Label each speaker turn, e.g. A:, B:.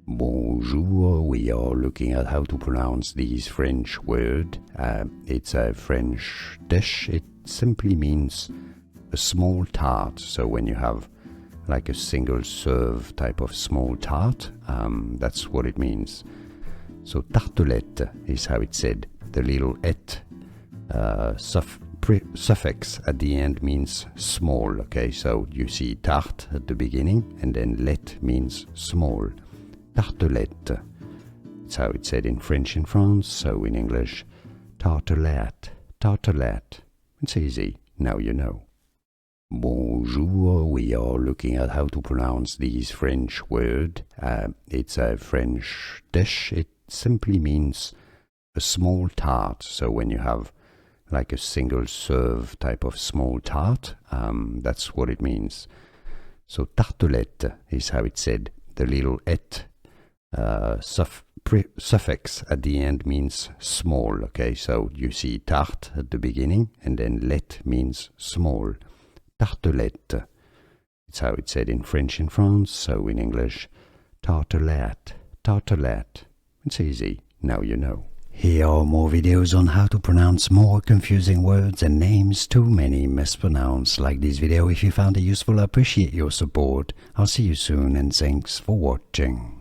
A: Bonjour, we are looking at how to pronounce this French word. It's a French dish. It simply means a small tart. So when you have like a single serve type of small tart, that's what it means. So tartelette is how it's said. The little et suffix at the end means small. Okay, so you see tarte at the beginning and then let means small. Tartelette. It's how it's said in French in France, so in English, tartelette, tartelette. It's easy, now you know. Bonjour, we are looking at how to pronounce this French word. It's a French dish. It simply means a small tart. So when you have like a single serve type of small tart, that's what it means. So tartelette is how it's said. The little et suffix at the end means small. Okay, so you see tarte at the beginning and then let means small. Tartelette. It's how it's said in French in France, so in English, tartelette, tartelette. It's easy, now you know. Here are more videos on how to pronounce more confusing words and names too many mispronounced. Like this video if you found it useful. I appreciate your support. I'll see you soon and thanks for watching.